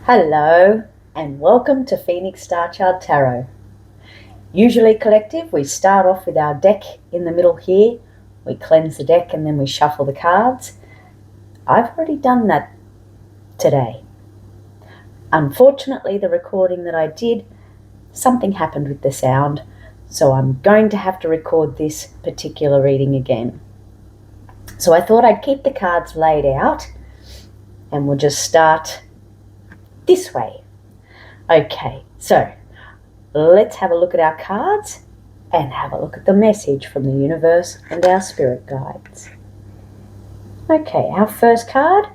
Hello and welcome to Phoenix Starchild Tarot. Usually collective, we start off with our deck in the middle here. We cleanse the deck and then we shuffle the cards. I've already done that today. Unfortunately, the recording that I did, something happened with the sound, so I'm going to have to record this particular reading again. So I thought I'd keep the cards laid out and we'll just start this way. Okay, so let's have a look at our cards and have a look at the message from the universe and our spirit guides. Okay, our first card,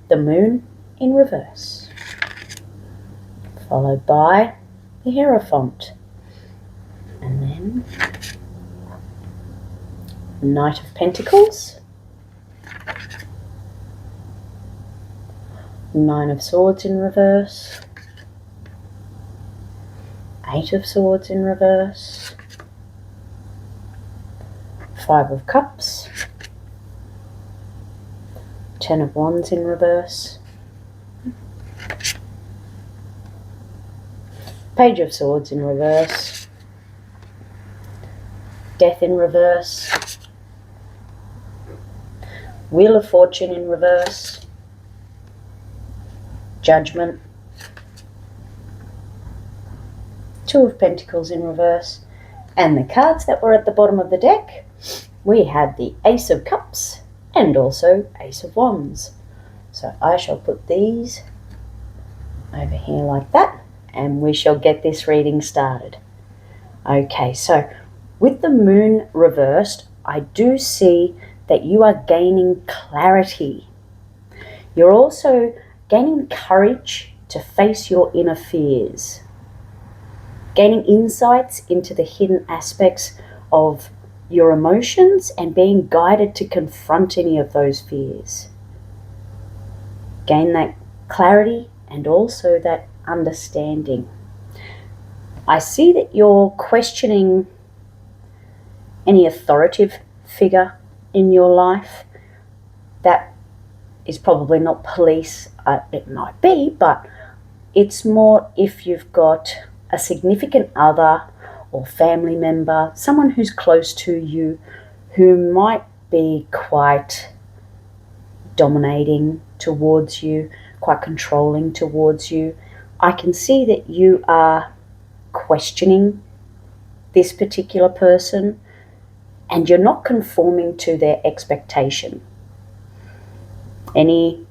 the Moon in reverse, followed by the Hierophant, and then Knight of Pentacles, Nine of Swords in reverse, Eight of Swords in reverse, Five of Cups, Ten of Wands in reverse, Page of Swords in reverse, Death in reverse, Wheel of Fortune in reverse, Judgment, Two of Pentacles in reverse, and the cards that were at the bottom of the deck, we had the Ace of Cups and also Ace of Wands. So I shall put these over here like that, and we shall get this reading started. Okay, so with the Moon reversed, I do see that you are gaining clarity. You're also gaining courage to face your inner fears, gaining insights into the hidden aspects of your emotions and being guided to confront any of those fears. Gain that clarity and also that understanding. I see that you're questioning any authoritative figure in your life. That is probably not police, it might be, but it's more if you've got a significant other or family member, someone who's close to you, who might be quite dominating towards you, quite controlling towards you. I can see that you are questioning this particular person and you're not conforming to their expectation. Any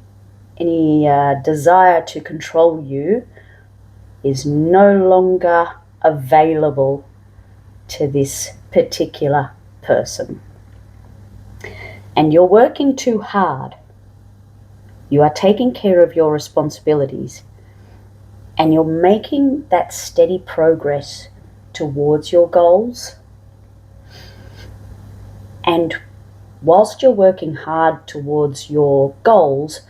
desire to control you is no longer available to this particular person. And you're working too hard. You are taking care of your responsibilities and you're making that steady progress towards your goals. And whilst you're working hard towards your goals,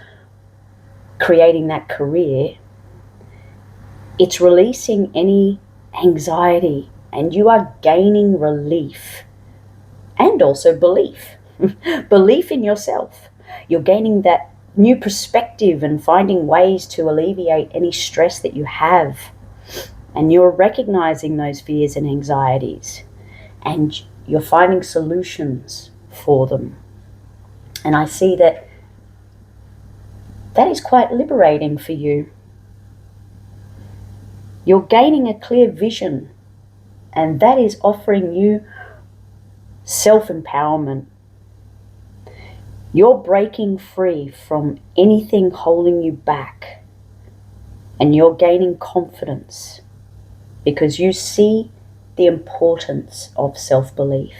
creating that career, it's releasing any anxiety and you are gaining relief and also belief. Belief in yourself. You're gaining that new perspective and finding ways to alleviate any stress that you have. And you're recognizing those fears and anxieties and you're finding solutions for them. And I see that is quite liberating for you. You're gaining a clear vision, and that is offering you self-empowerment. You're breaking free from anything holding you back, and you're gaining confidence because you see the importance of self-belief.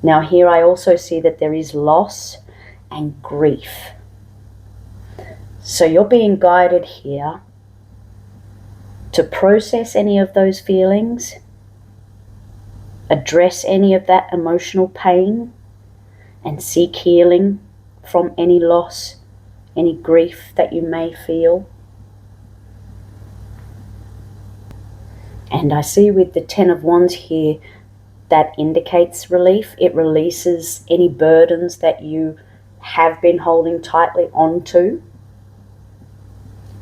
Now here I also see that there is loss and grief. So you're being guided here to process any of those feelings, address any of that emotional pain, and seek healing from any loss, any grief that you may feel. And I see with the Ten of Wands here, that indicates relief. It releases any burdens that you have been holding tightly onto.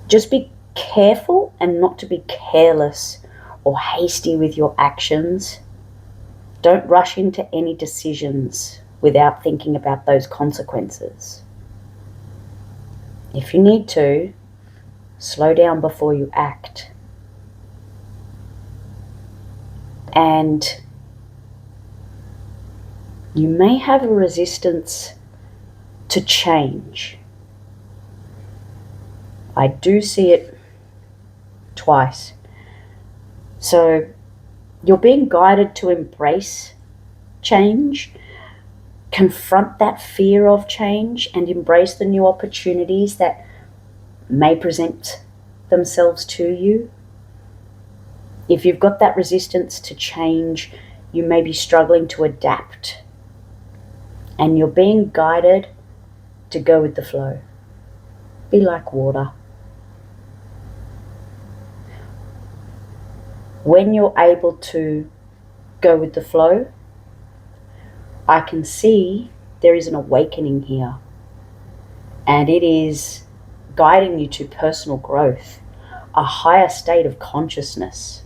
Just be careful and not to be careless or hasty with your actions. Don't rush into any decisions without thinking about those consequences. If you need to, slow down before you act. And you may have a resistance to change. I do see it twice. So you're being guided to embrace change, confront that fear of change, and embrace the new opportunities that may present themselves to you. If you've got that resistance to change, you may be struggling to adapt, and you're being guided to go with the flow. Be like water. When you're able to go with the flow, I can see there is an awakening here, and it is guiding you to personal growth, a higher state of consciousness.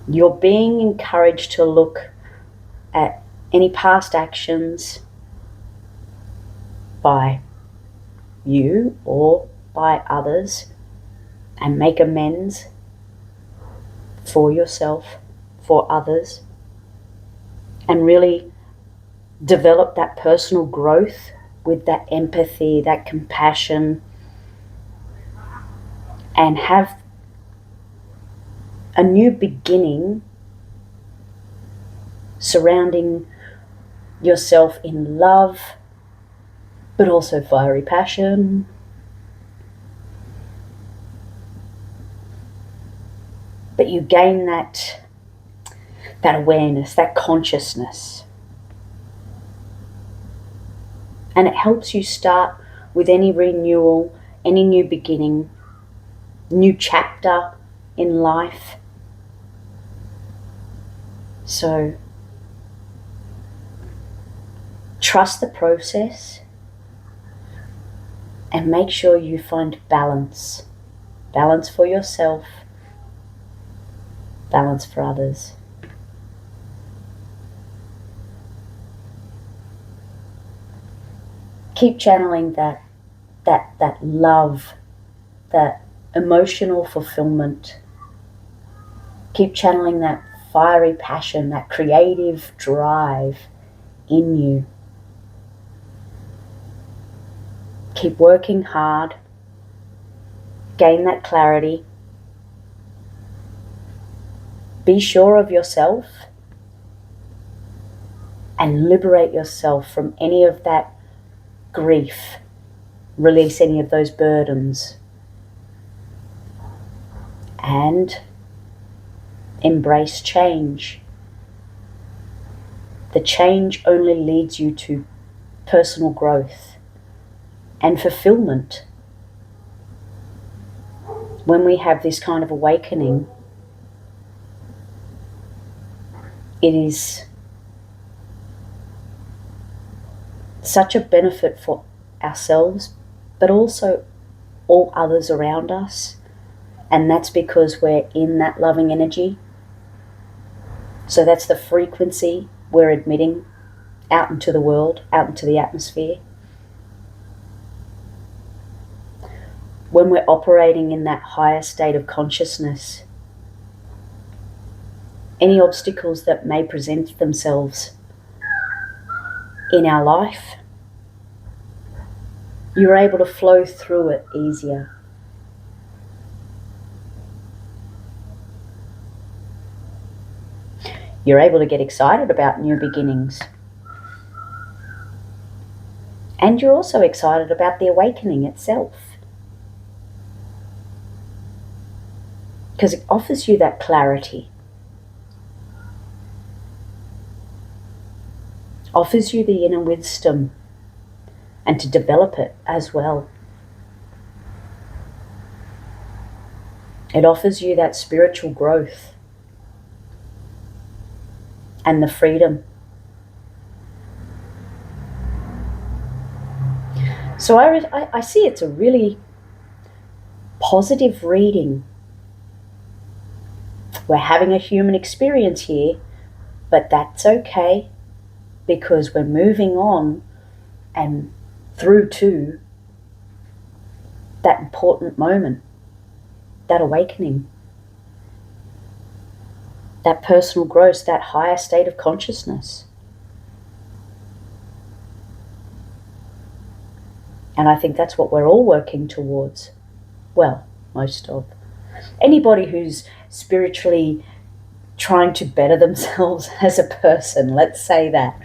You're being encouraged to look at any past actions by you or by others and make amends for yourself, for others, and really develop that personal growth with that empathy, that compassion, and have a new beginning surrounding yourself in love, but also fiery passion. But you gain that awareness, that consciousness. And it helps you start with any renewal, any new beginning, new chapter in life. So trust the process and make sure you find balance. Balance for yourself, balance for others. Keep channeling that love, that emotional fulfillment. Keep channeling that fiery passion, that creative drive in you. Keep working hard. Gain that clarity. Be sure of yourself and liberate yourself from any of that grief. Release any of those burdens. And embrace change. The change only leads you to personal growth and fulfillment. When we have this kind of awakening, it is such a benefit for ourselves, but also all others around us. And that's because we're in that loving energy. So that's the frequency we're admitting out into the world, out into the atmosphere. When we're operating in that higher state of consciousness, any obstacles that may present themselves in our life, you're able to flow through it easier. You're able to get excited about new beginnings. And you're also excited about the awakening itself, because it offers you that clarity, offers you the inner wisdom, and to develop it as well. It offers you that spiritual growth and the freedom. So I see it's a really positive reading. We're having a human experience here, but that's okay because we're moving on and through to that important moment, that awakening, that personal growth, that higher state of consciousness. And I think that's what we're all working towards. Well, most of. Anybody who's spiritually trying to better themselves as a person, let's say that.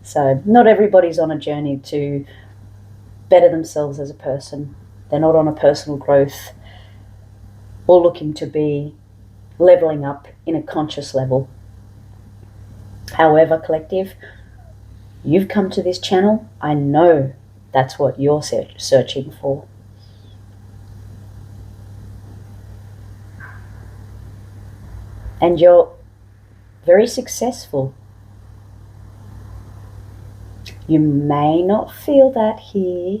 So not everybody's on a journey to better themselves as a person. They're not on a personal growth or looking to be leveling up in a conscious level. However, collective, you've come to this channel. I know that's what you're searching for. And you're very successful. You may not feel that here,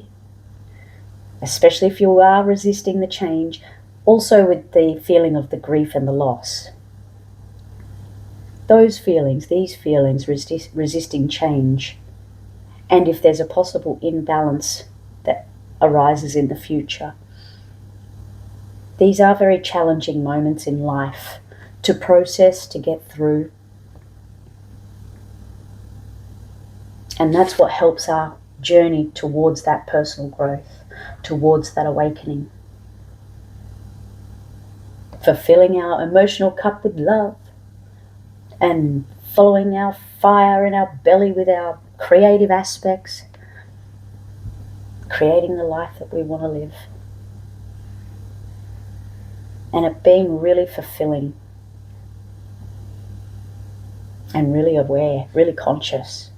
especially if you are resisting the change, also with the feeling of the grief and the loss. Those feelings, these feelings, resisting change, and if there's a possible imbalance that arises in the future. These are very challenging moments in life to process, to get through. And that's what helps our journey towards that personal growth, towards that awakening. Fulfilling our emotional cup with love and following our fire in our belly with our creative aspects, creating the life that we want to live. And it being really fulfilling and really aware, really conscious.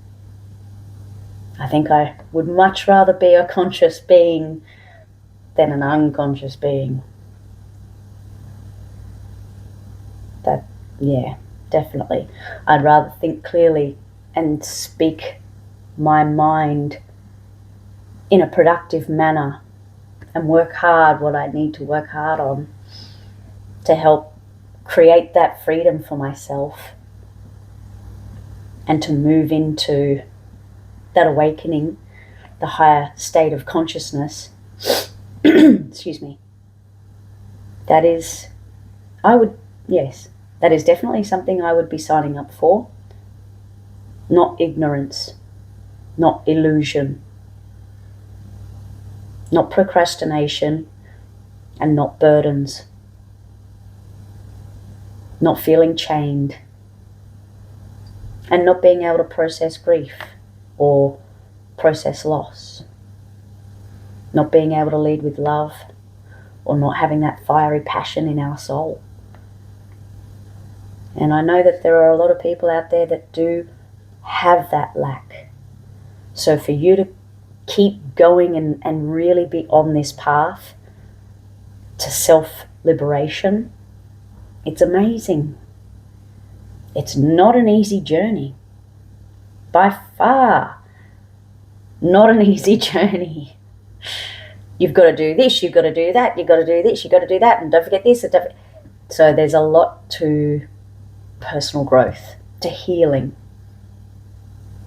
I think I would much rather be a conscious being than an unconscious being. That, yeah, definitely. I'd rather think clearly and speak my mind in a productive manner and work hard what I need to work hard on to help create that freedom for myself and to move into that awakening, the higher state of consciousness. Excuse me. That is, that is definitely something I would be signing up for. Not ignorance, not illusion, not procrastination, and not burdens. Not feeling chained, and not being able to process grief or process loss. Not being able to lead with love or not having that fiery passion in our soul. And I know that there are a lot of people out there that do have that lack. So for you to keep going and really be on this path to self-liberation, it's amazing. It's not an easy journey. By far, not an easy journey. You've got to do this, you've got to do that, you've got to do this, you've got to do that, and don't forget this. So there's a lot to personal growth, to healing,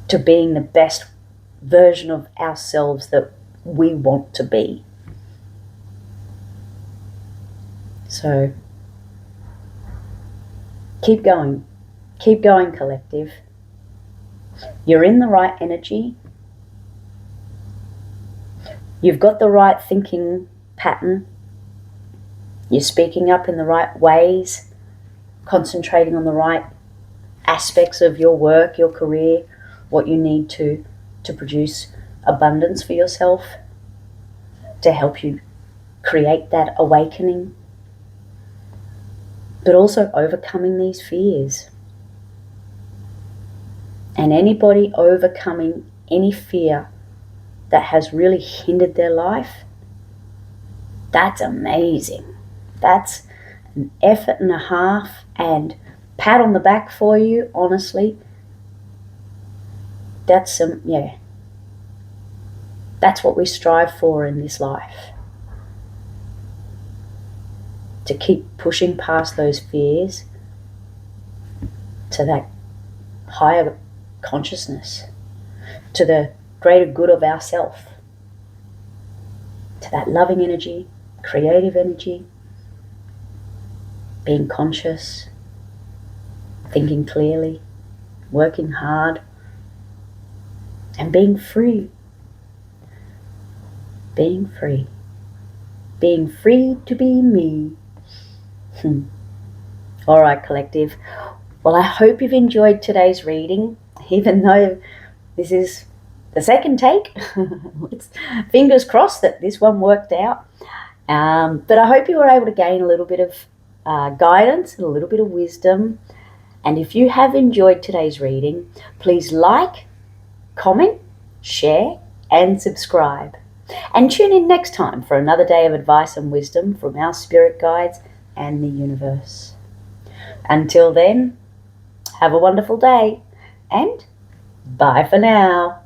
to being the best version of ourselves that we want to be. So keep going, collective. You're in the right energy. You've got the right thinking pattern. You're speaking up in the right ways, concentrating on the right aspects of your work, your career, what you need to produce abundance for yourself, to help you create that awakening, but also overcoming these fears. And anybody overcoming any fear that has really hindered their life, that's amazing. That's an effort and a half, and pat on the back for you, honestly. That's That's what we strive for in this life. To keep pushing past those fears to that higher consciousness, to the greater good of ourself, to that loving energy, creative energy, being conscious, thinking clearly, working hard, and being free. Being free. Being free to be me. All right, collective. Well, I hope you've enjoyed today's reading, even though this is the second take. It's fingers crossed that this one worked out. But I hope you were able to gain a little bit of guidance and a little bit of wisdom. And if you have enjoyed today's reading, please like, comment, share, and subscribe. And tune in next time for another day of advice and wisdom from our spirit guides and the universe. Until then, have a wonderful day and bye for now.